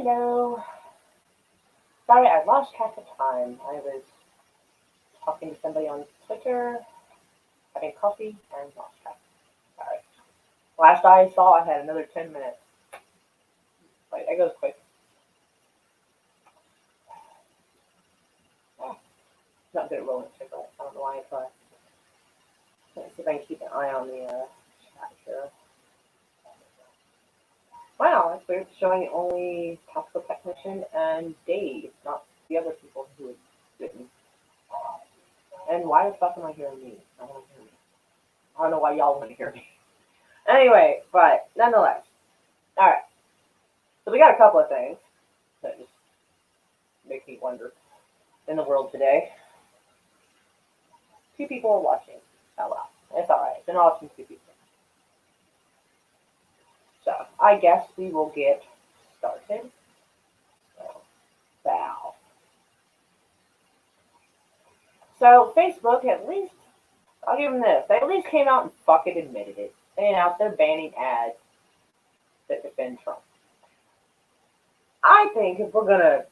Hello. Sorry, I lost track of time. I was talking to somebody on Twitter, having coffee, and lost track. Sorry. Last I saw, I had another 10 minutes. Like, it goes quick. Oh, not good at rolling cigarettes. I don't know why I try. Let's see if I can keep an eye on the chat here. Wow, that's weird. It's showing only Tactical Technician and Dave, not the other people who had written. And why the fuck am I hearing me? I don't want to hear me. I don't know why y'all want to hear me. Anyway, but nonetheless. Alright. So we got a couple of things that just make me wonder in the world today. 2 people are watching. Oh well. It's alright. It's an awesome 2 people. So I guess we will get started. Bow. So Facebook, at least, I'll give them this. They at least came out and fucking admitted it. They announced they're banning ads that defend Trump. I think if we're going to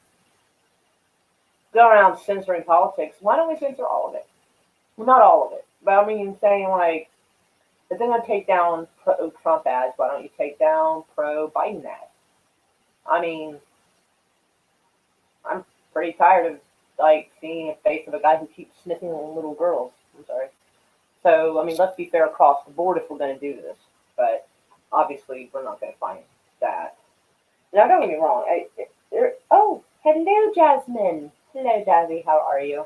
go around censoring politics, why don't we censor all of it? Well, not all of it, but I mean saying like, if they're going to take down pro-Trump ads, why don't you take down pro-Biden ads? I mean, I'm pretty tired of like seeing a face of a guy who keeps sniffing little girls. I'm sorry. So, I mean, let's be fair across the board if we're going to do this, but obviously we're not going to find that. Now, don't get me wrong. Oh, hello, Jasmine. Hello, Jazzy. How are you?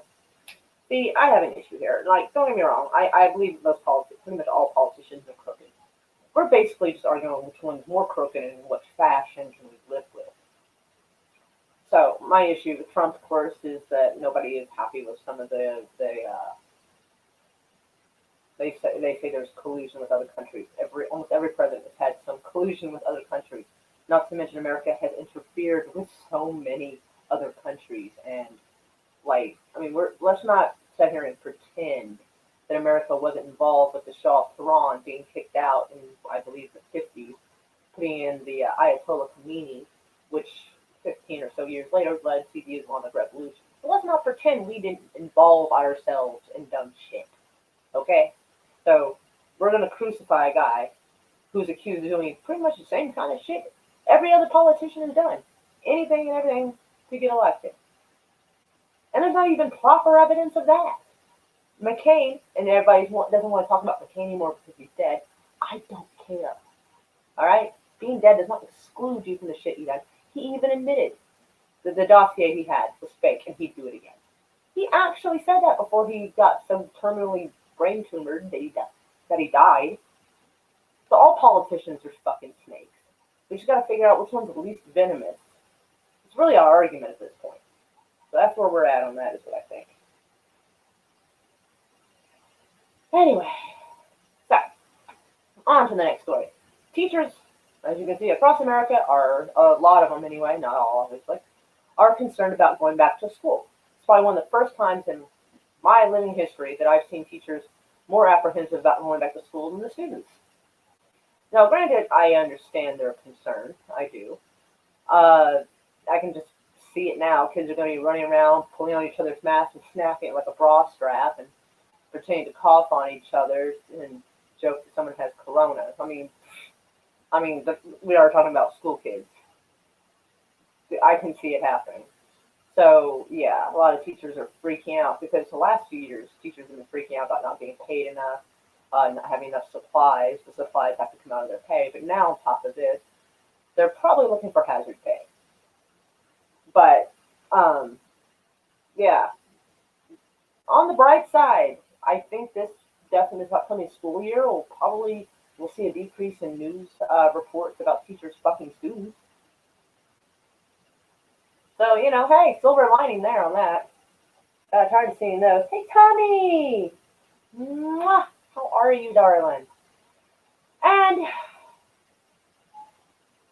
See, I have an issue here. Like, don't get me wrong. I believe pretty much all politicians are crooked. We're basically just arguing which one's more crooked and what fashion can we live with. So, my issue with Trump, of course, is that nobody is happy with some of they say there's collusion with other countries. Almost every president has had some collusion with other countries. Not to mention America has interfered with so many other countries, and like, I mean, let's not sit here and pretend that America wasn't involved with the Shah of Tehran being kicked out in, I believe, the 50s, putting in the Ayatollah Khomeini, which 15 or so years later led to the Islamic Revolution. So let's not pretend we didn't involve ourselves in dumb shit. Okay? So we're going to crucify a guy who's accused of doing pretty much the same kind of shit every other politician has done. Anything and everything to get elected. And there's not even proper evidence of that. McCain, and everybody doesn't want to talk about McCain anymore because he's dead. I don't care. Alright? Being dead does not exclude you from the shit you done. He even admitted that the dossier he had was fake and he'd do it again. He actually said that before he got so terminally brain tumored that he died. So all politicians are fucking snakes. We just got to figure out which one's the least venomous. It's really our argument at this point. So that's where we're at on that, is what I think. Anyway, so on to the next story. Teachers, as you can see, across America are, a lot of them anyway, not all obviously, are concerned about going back to school. It's probably one of the first times in my living history that I've seen teachers more apprehensive about going back to school than the students. Now, granted, I understand their concern. I do. I can just see it now. Kids are going to be running around, pulling on each other's masks and snapping it like a bra strap and pretending to cough on each other and joke that someone has corona. I mean, we are talking about school kids. I can see it happening. So, yeah, a lot of teachers are freaking out because the last few years, teachers have been freaking out about not being paid enough, not having enough supplies. The supplies have to come out of their pay. But now, on top of this, they're probably looking for hazard pay. But, yeah, on the bright side, I think this upcoming school year we'll see a decrease in news reports about teachers fucking students. So, hey, silver lining there on that. Tired of seeing those. Hey, Tommy! Mwah! How are you, darling? And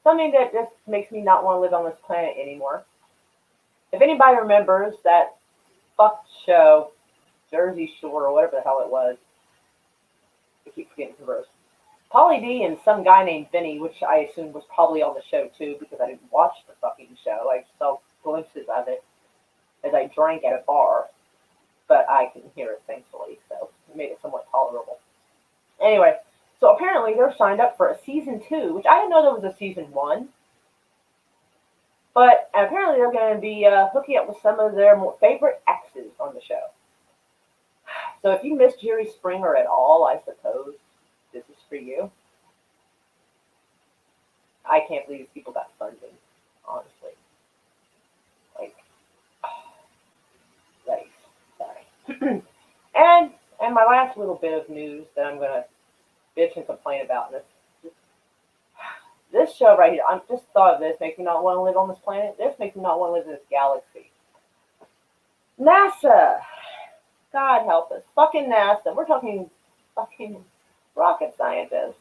something that just makes me not want to live on this planet anymore. If anybody remembers that fucked show, Jersey Shore, or whatever the hell it was, I keep forgetting to verse. Pauly D and some guy named Vinny, which I assume was probably on the show too because I didn't watch the fucking show. I saw glimpses of it as I drank at a bar, but I can hear it thankfully, so it made it somewhat tolerable. Anyway, so apparently they're signed up for a season 2, which I didn't know there was a season 1. But apparently they're going to be hooking up with some of their more favorite exes on the show. So if you miss Jerry Springer at all, I suppose this is for you. I can't believe people got funding, honestly. Like, yikes. Sorry. and my last little bit of news that I'm going to bitch and complain about this show right here. I just thought of this, makes me not want to live on this planet. This makes me not want to live in this galaxy. NASA. God help us. Fucking NASA. We're talking fucking rocket scientists.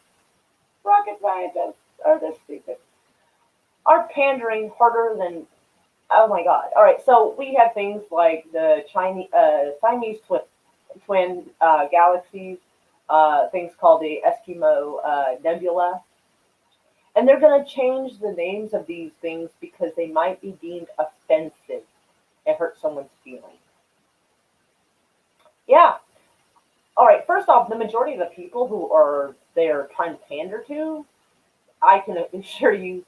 Rocket scientists are this stupid. Are pandering harder than... Oh my god. Alright, so we have things like the Siamese twin galaxies, things called the Eskimo Nebula. And they're going to change the names of these things because they might be deemed offensive and hurt someone's feelings. Yeah. All right. First off, the majority of the people who are they're trying to pander to, I can assure you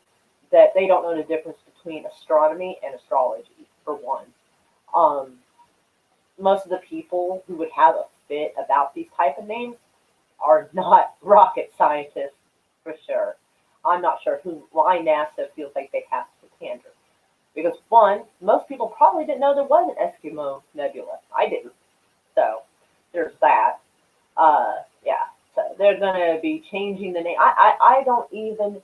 that they don't know the difference between astronomy and astrology, for one. Most of the people who would have a fit about these type of names are not rocket scientists, for sure. I'm not sure why NASA feels like they have to pander. Because, one, most people probably didn't know there was an Eskimo Nebula. I didn't. So, there's that. Yeah. So, they're going to be changing the name. I don't even...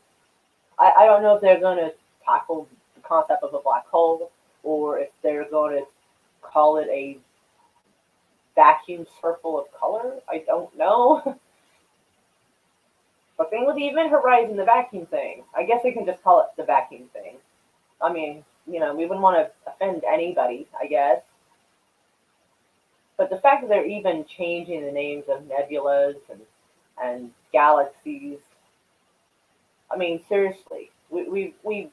I don't know if they're going to tackle the concept of a black hole or if they're going to call it a vacuum circle of color. I don't know. But thing with the Event Horizon, the vacuum thing, I guess they can just call it the vacuum thing. I mean, we wouldn't want to offend anybody, I guess. But the fact that they're even changing the names of nebulas and galaxies, I mean, seriously, we've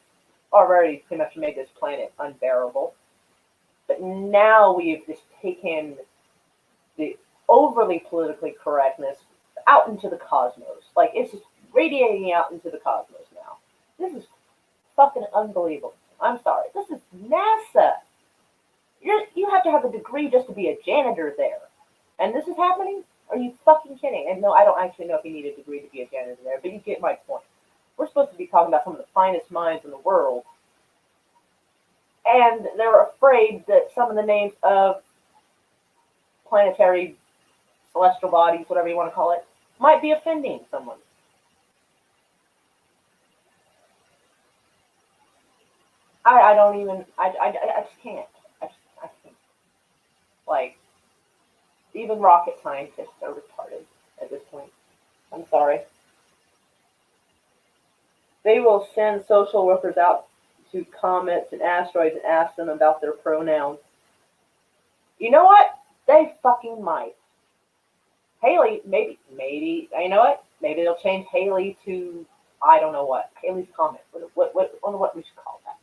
already pretty much made this planet unbearable. But now we've just taken the overly politically correctness out into the cosmos. Like, it's just radiating out into the cosmos now. This is fucking unbelievable. I'm sorry. This is NASA. You have to have a degree just to be a janitor there. And this is happening? Are you fucking kidding? And no, I don't actually know if you need a degree to be a janitor there, but you get my point. We're supposed to be talking about some of the finest minds in the world. And they're afraid that some of the names of planetary celestial bodies, whatever you want to call it, might be offending someone. I don't even, I just can't. I can't. Like, even rocket scientists are retarded at this point. I'm sorry. They will send social workers out to comets and asteroids and ask them about their pronouns. You know what? They fucking might. Haley, maybe, you know what? Maybe they'll change Haley to, I don't know what. Haley's Comet. What we should call that.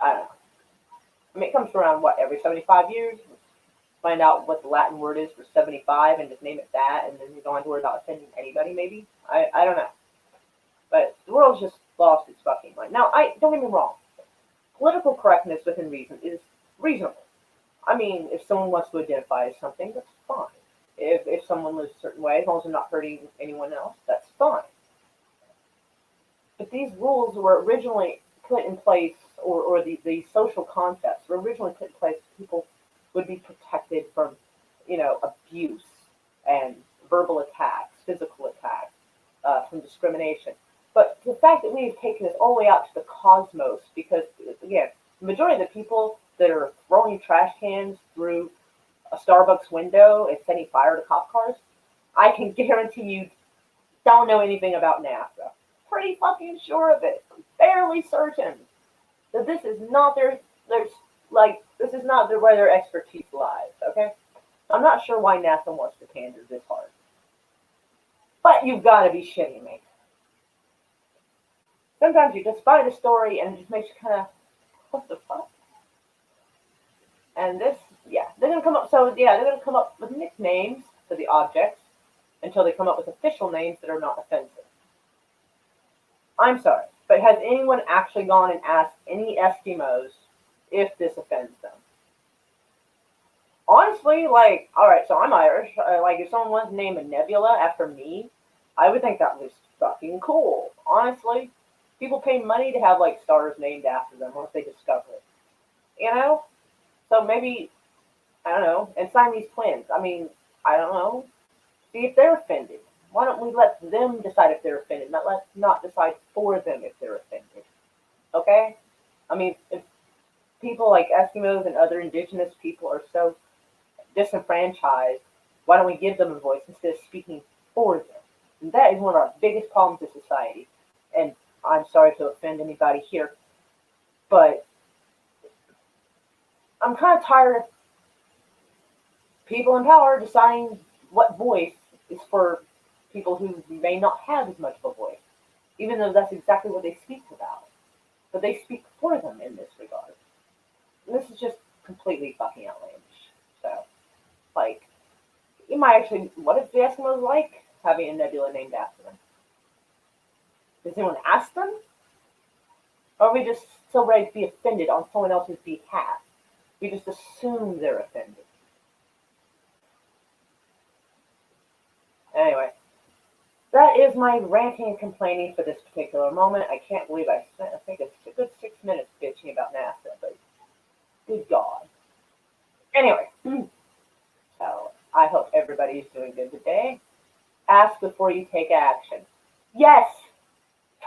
I don't know. I mean, it comes around, every 75 years? Find out what the Latin word is for 75 and just name it that, and then you don't have to worry about offending anybody, maybe? I don't know. But the world's just lost its fucking mind. Now, don't get me wrong. Political correctness within reason is reasonable. I mean, if someone wants to identify as something, that's fine. If someone lives a certain way, as long as they're not hurting anyone else, that's fine. But these rules were originally put in place, or the social concepts were originally put in place so people would be protected from, abuse and verbal attacks, physical attacks, from discrimination. But the fact that we've taken this all the way out to the cosmos, because, again, the majority of the people that are throwing trash cans through a Starbucks window and setting fire to cop cars, I can guarantee you don't know anything about NASA. Pretty fucking sure of it. Fairly certain that this is not where their expertise lies, okay? I'm not sure why NASA wants to pander this hard. But you've got to be shitting me. Sometimes you just find a story and it just makes you kind of, what the fuck? And this, yeah, they're gonna come up. So yeah, they're gonna come up with nicknames for the objects until they come up with official names that are not offensive. I'm sorry, but has anyone actually gone and asked any Eskimos if this offends them? Honestly, like, all right, so I'm Irish. Like, if someone wants to name a nebula after me, I would think that was fucking cool. Honestly, people pay money to have like stars named after them once they discover it. You know, so maybe I don't know. And Siamese twins. I mean, I don't know. See if they're offended. Why don't we let them decide if they're offended? Let's not decide for them if they're offended. Okay? I mean, if people like Eskimos and other indigenous people are so disenfranchised, why don't we give them a voice instead of speaking for them? And that is one of our biggest problems in society. And I'm sorry to offend anybody here, but I'm kind of tired of people in power deciding what voice is for people who may not have as much of a voice, even though that's exactly what they speak about. But they speak for them in this regard. And this is just completely fucking outlandish. So, like, you might actually, what if the Eskimos like having a nebula named after them? Does anyone ask them? Or are we just so ready to be offended on someone else's behalf? We just assume they're offended. Anyway, that is my ranting and complaining for this particular moment. I can't believe I spent, I think, a good 6 minutes bitching about NASA, but good God. Anyway, so I hope everybody is doing good today. Ask before you take action. Yes!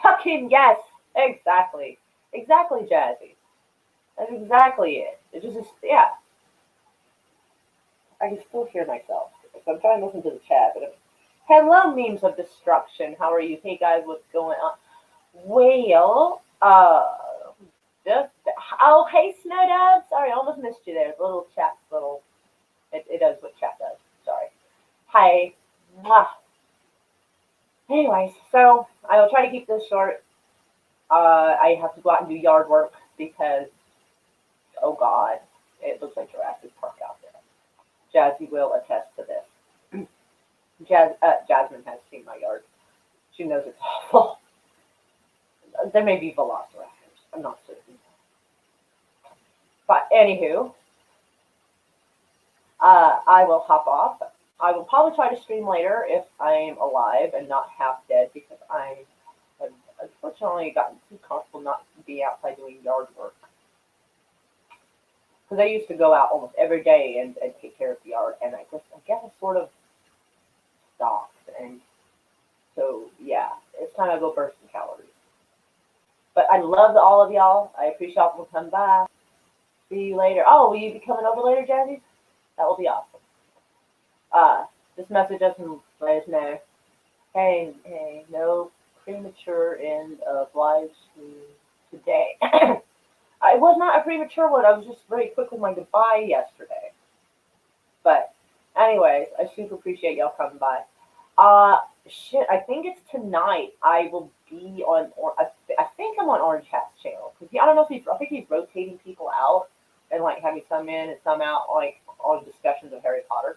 Fucking yes! Exactly. Exactly, Jazzy. That's exactly it. It just, yeah. I can still hear myself. So I'm trying to listen to the chat, but hello, memes of destruction. How are you? Hey guys, what's going on? Well, just oh hey Snowdove. Sorry, I almost missed you there. Little chat, it does what chat does. Sorry. Hi. Mwah. Anyways, so I will try to keep this short. I have to go out and do yard work because oh god, it looks like Jurassic Park out there. Jazzy will attest to this. Jasmine has seen my yard. She knows it's awful. There may be velociraptors. I'm not certain. But anywho, I will hop off. I will probably try to stream later if I am alive and not half dead because I have unfortunately gotten too comfortable not being outside doing yard work. Because I used to go out almost every day and take care of the yard, and I guess I sort of stopped. And so, yeah, it's time I go burn some calories. But I love all of y'all. I appreciate y'all for coming by. See you later. Oh, will you be coming over later, Jazzy? That will be awesome. Just message us and let us know. Hey, no premature end of live stream today. It was not a premature one. I was just very quick with my goodbye yesterday. But anyways, I super appreciate y'all coming by. Shit, I think it's tonight. I will be on. I think I'm on Orange Hat's channel because I don't know if I think he's rotating people out and like having some in and some out, like on discussions of Harry Potter.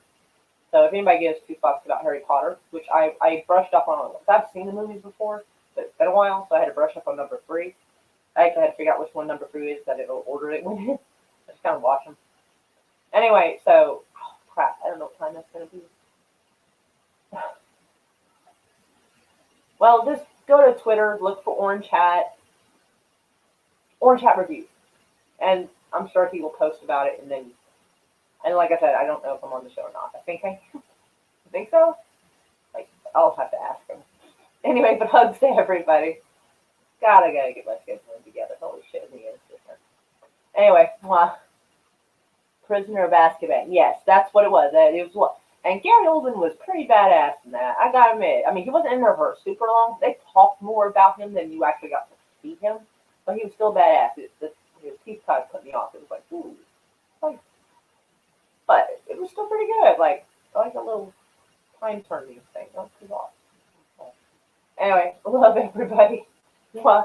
So if anybody gives two fucks about Harry Potter, which I brushed up on, I've seen the movies before, but it's been a while, so I had to brush up on number 3. I actually had to figure out which one number 3 is that it'll order it with. I just kind of watch them. Anyway, so crap, I don't know what time that's gonna be. Well, just go to Twitter, look for Orange Hat Review, and I'm sure he will post about it. And like I said, I don't know if I'm on the show or not. I think so. Like I'll have to ask him. Anyway, but hugs to everybody. God, I gotta get my scheduling together. Holy shit, the end different. Anyway, Prisoner of Azkaban. Yes, that's what it was. It was what. And Gary Oldman was pretty badass in that. I gotta admit. I mean, he wasn't in there for super long. They talked more about him than you actually got to see him, but he was still badass. His teeth kind of put me off. It was like, ooh, like, but it was still pretty good. Like a little time turning thing. That was pretty awesome. Anyway, love everybody. Mwah.